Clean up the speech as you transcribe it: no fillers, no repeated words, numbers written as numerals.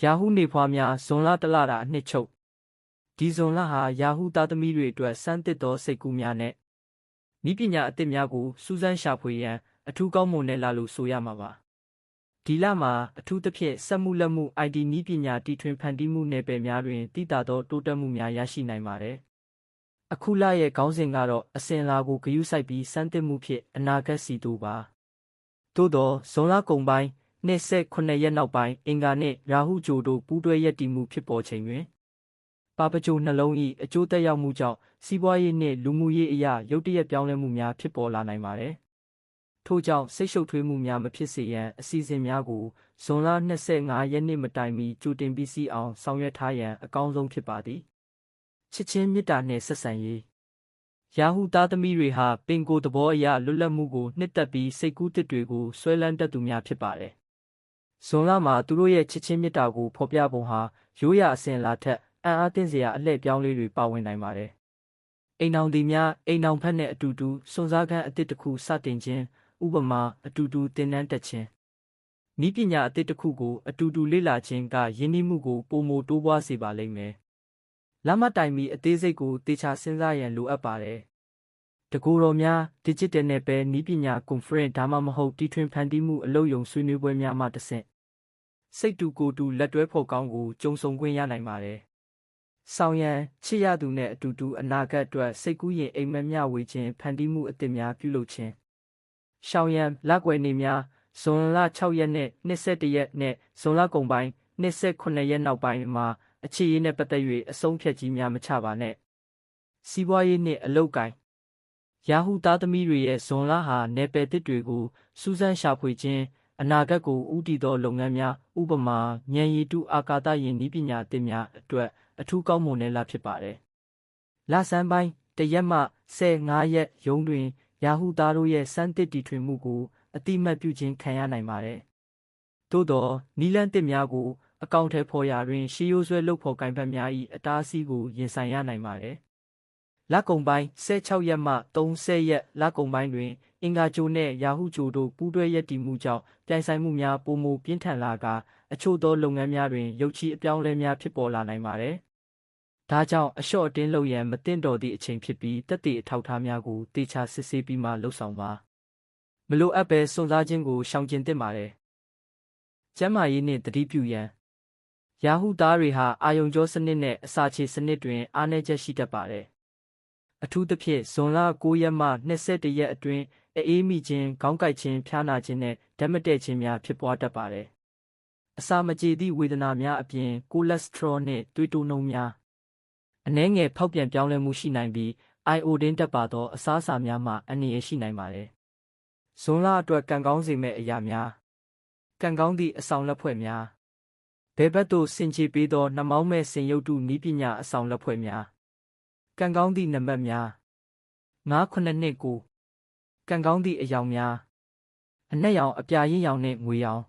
ယာဟုနေဖွားများဇွန်လတလတာအနှစ်ချုပ်ဒီဇွန်လဟာယာဟုသားသမီးတွေအတွက်စမ်းသစ်သောစိတ်ကူးများနဲ့နည်းပညာအသစ်များကိုစူးစမ်းရှာဖွေရန်အထူးကောင်းမွန်တဲ့လလို့ဆိုရမှာပါဒီလမှာအထူးသဖြင့်စက်မှုလက်မှု IT နည်းပညာတီထွင်ဖန်တီးမှုနယ်ပယ်များတွင်တည်တာသောတိုးတက်မှုများရရှိနိုင်ပါတယ်အခုလရဲ့ခေါင်းစဉ်ကတော့အစဉ်အလာကိုဂရုစိုက်ပြီးစမ်းသစ်မှုဖြင့်အနာဂတ်စီတိုပါသို့သောဇွန်လကုန်ပိုင်း29ရက်နောက်ပိုင်းအင်္ဂါနှင့်ရာဟုဂျိုတို့ပူးတွဲရပ်တည်မှုဖြစ်ပေါ်ချိန်တွင်ပါပကြိုနှလုံး၏အကျိုးသက်ရောက်မှုကြောင့်စီးပွားရေးနှင့်လူမှုရေးအရာရုတ်တရက်ပြောင်းလဲမှုများဖြစ်ပေါ်လာနိုင်ပါသည်ထို့ကြောင့်စိတ်ရှုပ်ထွေးမှုများမဖြစ်စေရန်အစီအစဉ်များကိုဇွန်လ25ရက်နေ့မတိုင်မီကြိုတင်ပြီးစီးအောင်ဆောင်ရွက်ထားရန်အကောင်းဆုံးဖြစ်ပါသည်ချစ်ချင်းမေတ္တာနှင့်ဆက်ဆံရေးယာဟုသားသမီးတွေဟာပင်ကိုယ်သဘောအရလွတ်လပ်မှုကိုနှစ်သက်ပြီးစိတ်ကူးတစ်တွေကိုဆွဲလန်းတတ်သူများဖြစ်ပါတယ်ဇွန်လမှာသူတို့ရဲ့ချစ်ချင်းမေတ္တာကိုဖော်ပြပုံဟာရိုးရာအစဉ်အလာထက်အံ့အားသင့်စရာအလှည့်ပြောင်းလေးတွေပါဝင်နိုင်ပါတယ်အိမ်အောင်သည်များအိမ်အောင်ဖက်နှင့်အတူတူစွန့်စားခန်းအသစ်တစ်ခုစတင်ခြင်းဥပမာအတူတူသင်တန်းတက်ခြင်းနည်းပညာအသစ်တစ်ခုကိုအတူတူလေ့လာခြင်းကယဉ်ကျေးမှုကိုပိုမိုတိုးပွားစေပါလိမ့်မယ်လမ်းမတိုင်မီအသေးစိတ်ကိုတေချာစဉ်းစားရန်လိုအပ်ပါတယ်တကူတော်များ Digital နဲ့ပဲနည်းပညာ Conference ဒါမှမဟုတ်တီထွင်ဖန်တီးမှုအလုပ်ရုံဆွေးနွေးပွဲများမှတစ်ဆင့်စိတ်တူကိုယ်တူလက်တွဲဖော်ကောင်းကိုကြုံဆုံခွင့်ရနိုင်ပါတယ်ဆောင်ရန်ချစ်ရသူနဲ့အတူတူအနာဂတ်အတွက်စိတ်ကူးရင်အိမ်မက်မျှဝေခြင်းဖန်တီးမှုအသစ်များပြုလုပ်ခြင်းရှောင်ရန်လက်ွယ်နေများဇွန်လ6ရက်နဲ့21ရက်နဲ့ဇွန်လကုန်ပိုင်း29ရက်နောက်ပိုင်းမှာအခြေရေးနဲ့ပတ်သက်၍အဆုံးဖြတ်ကြီးများမချပါနဲ့စီးပွားရေးနှင့်အလုပ်ကိုင်ယာဟုသားသမီးတွေရဲ့ဇွန်လဟာနယ်ပယ်တစ်တွေကိုစူးစမ်းရှာဖွေခြင်းအနာဂတ်ကိုဦးတည်သောလုပ်ငန်းများဥပမာဉာဏ်ရည်တုအာကာသယာဉ်နည်းပညာအသစ်များအတွက်အထူးကောင်းမွန်တဲ့လဖြစ်ပါတယ်လဆန်းပိုင်း1ရက်မှ15ရက်ရုံးတွင်ယာဟုသားတို့ရဲ့စမ်းသစ်တီထွင်မှုကိုအတိမတ်ပြုခြင်းခံရနိုင်ပါတယ်သို့သောနီလန်းတစ်များကိုအကောင့်ထဲဖော်ရာတွင်ရှေးရိုးဆွဲလုပ်ဖော်ကိုင်ဖက်များ၏အတားအဆီးကိုရင်ဆိုင်ရနိုင်ပါတယ်လကုန်ပိုင်း16ရက်မှ30ရက်လကုန်ပိုင်းတွင်အင်္ဂါဂျိုနှင့်ယာဟုဂျိုတို့ပူးတွဲရပ်တည်မှုကြောင့်ပြိုင်ဆိုင်မှုများပိုမိုပြင်းထန်လာကာအချို့သောလုပ်ငန်းများတွင်ရုတ်ချည်းအပြောင်းအလဲများဖြစ်ပေါ်လာနိုင်ပါသည်။ဒါကြောင့်အလျှော့အတင်းလုပ်ရန်မသင့်တော်သည့်အချိန်ဖြစ်ပြီးသက်သေအထောက်အထားများကိုတေချာစစ်ဆေးပြီးမှလှုပ်ဆောင်ပါ။မလိုအပ်ဘဲစွန့်စားခြင်းကိုရှောင်ကျဉ်သင့်ပါတယ်။ကျန်းမာရေးနှင့်သတိပြုရန်ယာဟုသားတွေဟာအာယုံကြောစနစ်နှင့်အစာချေစနစ်တွင်အားနည်းချက်ရှိတတ်ပါတယ်။အထူးသဖြင့်ဇွန်လ9ရက်မှ21ရက်အတွင်းအေးမိခြင်းခေါင်းကိုက်ခြင်းဖျားနာခြင်းနှင့်ဓာတ်မတည့်ခြင်းများဖြစ်ပွားတတ်ပါတယ်။အစာမကြေသည့်ဝေဒနာများအပြင်ကိုလက်စထရောနှင့်သွေးတိုးနှုန်းများအနည်းငယ်ဖောက်ပြန်ပြောင်းလဲမှုရှိနိုင်ပြီးအိုင်အိုဒင်းတက်ပါသောအစားအစာများမှအန္တရာယ်ရှိနိုင်ပါတယ်။ဇွန်လအတွက်ကံကောင်းစေမယ့်အရာများကံကောင်းသည့်အဆောင်လက်ဖွဲ့များဘယ်ဘက်သို့ဆင်ခြေပေးသောနှမောင်းမဲ့စင်ရုပ်တုနည်းပညာအဆောင်လက်ဖွဲ့များကံကောင်းသည့်နံပါတ်များ992ကံကောင်းသည့်အယောင်များအနက်ရောင်အပြာရင်းရောင်နှင့်ငွေရောင်